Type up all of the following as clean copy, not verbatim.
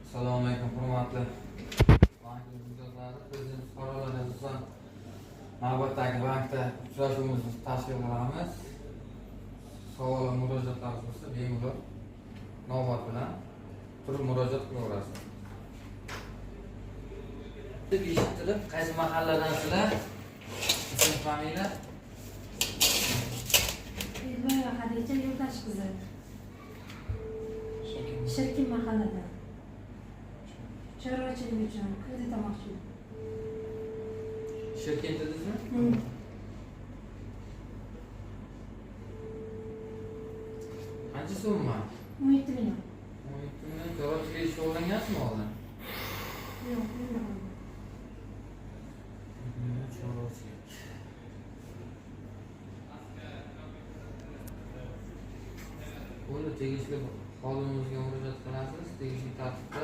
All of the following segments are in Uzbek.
Assalomu alaykum, hurmatli bankimiz mijozlari. Prezident fuqarolar asosan navbatdagi bankda uchrashuvimizni tashkil qilamiz. Savol va murojaatlar bo'lsa bemalol navbat bilan turib murojaat qilaverasiz. Deb eshittirib, qaysi mahalladasizlar? Ism, familiya? Hadicha Yo'ldosh qizi. Shirkin mahallada. Chorvachilik uchun kredit olmoqchi. Shirkin dedingizmi? Qancha so'mmi? 17 million. 17 million. Chorvachilik shug'ullangansizmi hozir? Yo'q, yo'q. Chorvachilik. Buni tegishli xodimimizga murojaat qilasiz, tegishli tartibda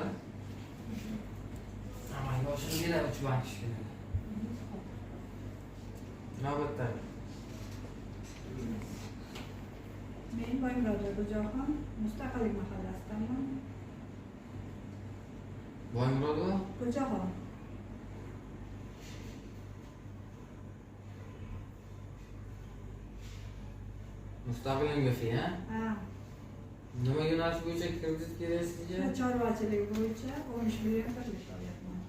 amalga oshirib beradi uch bank ishini. Navbatda Men Boymurod Xo'jaxon Mustaqillik mahallasidanman. Boymurodova Xo'jaxon. Mustaqillik ha? Ha, Nima yo'nalish bo'yicha kredit kerak sizga? chorvachilik bo'yicha 13 million kredit olyapman.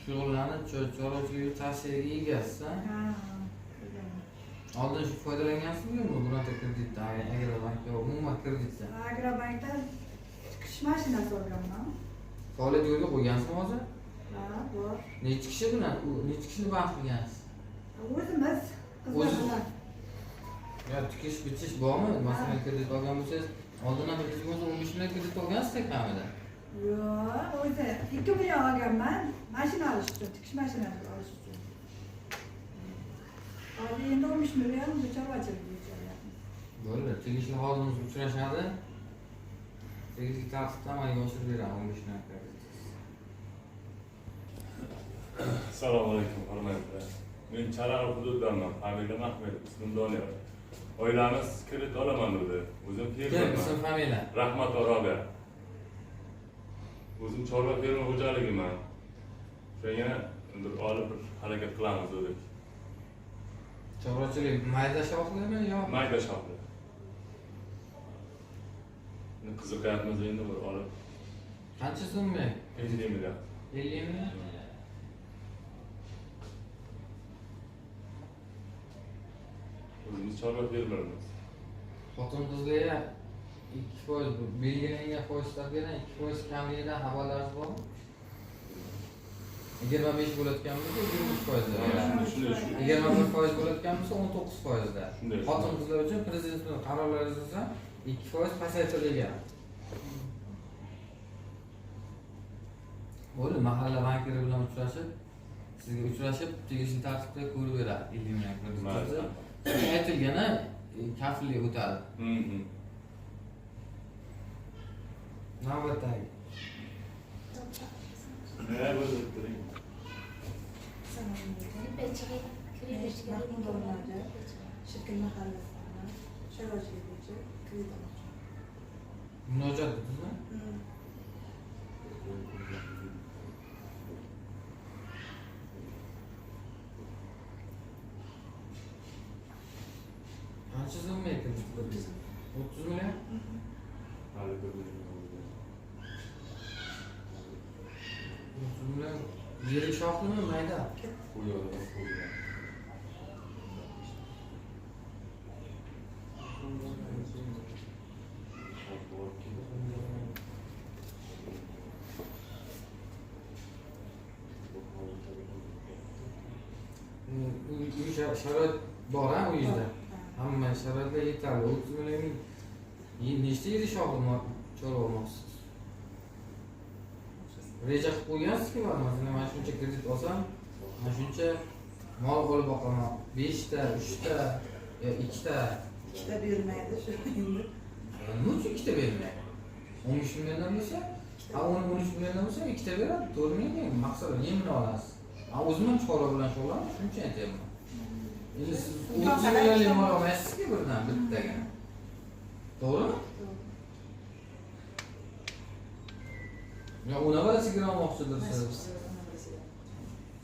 Shug'ullanib, chorvachilik ta'siriga egasiz. Ha. Oldin shu foydalangansizmi bironta kreditdan, Agrobankda umuman kreditdan? Agrobankdan chiqish mashinasi olganman. Faoliyat yo'lga qo'ygansizmi hozir? Ha, bor. Necha kishi bilan, necha kishini band qilgansiz? O'zimiz qizlar bilan. Ya tikish bitish bormi? Masalan, kredit olgan bo'lsangiz, oldindan bir kredit bo'lsa 15 million kredit olgansiz kamida. Yo'q, o'zi 2 million olganman. Mashina olish uchun, tikish mashinasi olish uchun. Hozir endi 13 million bu chorvachilik bo'yicha olyapmiz. Bo'ldi, tegishli xodimimiz uchrashadi. Tegishli tartibda amalga oshirib beradi 15 million kredit. Assalomu alaykum, hurmatli. Men Charog'ov hududidanman. Familiyam Ahmed, ismim Doniyor. Oilamiz kredit olaman dedi. O'zim Kim fermerman. ism familiya? Rahmat Orobiya. O'zim chorva ferma xo'jaligiman. Shunga bir olib bir harakat qilamiz dedik. Chorvachilik mayda shoxlarmi yo? Mayda shoxli. Qiziqyapmiz endi bir olib. Qancha so'mmi? 50 million. 50 million? O'zimiz chorva fermermiz. Xotin qizlarga 2% belgilangan foiz stavkadan 2% kamligidan xabarlaringiz bormi? 25 bo'layotgan bo'lsa 23%. Shunday. 21% bo'layotgan bo'lsa 19%. Shunday. Xotin qizlar uchun prezidentning qarorlari asosan 2% pasaytirilgan. Bo'ldi, mahalla bankiri bilan uchrashib, sizga uchrashib, tegishli tartibda ko'rib beradi 50 million kreditni. Sizga aytilgani kafillik o'tadi. Navbatdagi. Ne bo'ldi turing. Mahmud o'rnida Shirkin mahallasidan chorvachilik bo'yicha kredit olmoqchiman. Murojaat dedingizmi? Qancha so'mga kredit qildingiz? 30 million? Hali bir 30 million. Yirik shoxlimi, mayda? qo'yadi, qo'yadi. Uy sharoit bor-a uyingizda? Hamma sharoitlar yetarli. 30 millionning nechta yirik shoxni chorva olmoqchisiz? Reja qilib qo'ygansizki, masalan, mana shuncha kredit olsam, mana shuncha mol olib boqaman. 5 ta, 3 ta, 2 ta. Ikkita bermaydi shu endi. Nima uchun 2 ta bermaydi? 13 milliondan bo'lsa, 13 milliondan bo'lsa 2 ta beradi. 4 million maqsad yemini olasiz. O'zim ham chorva bilan shug'ullanaman, shuning uchun aytyapman. Endi siz Ziyolim olmaysiz ki buradan bittaga. Doğru? Ya ona bana sigara olmoqchidir siz.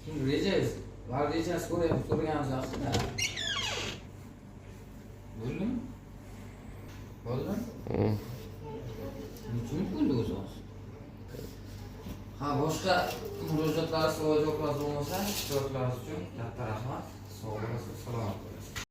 Şimdi rejangiz, var rejangiz ko'rganimiz yaxshi. Bo'ldimi? Bo'ldimi? Nechun bo'ldi o'zingiz? Ha, boshqa murojaatlar, savol-javoblar bo'lmasa, ishtiroklaringiz uchun katta rahmat. Sog' bo'lasiz, salomat bo'ling.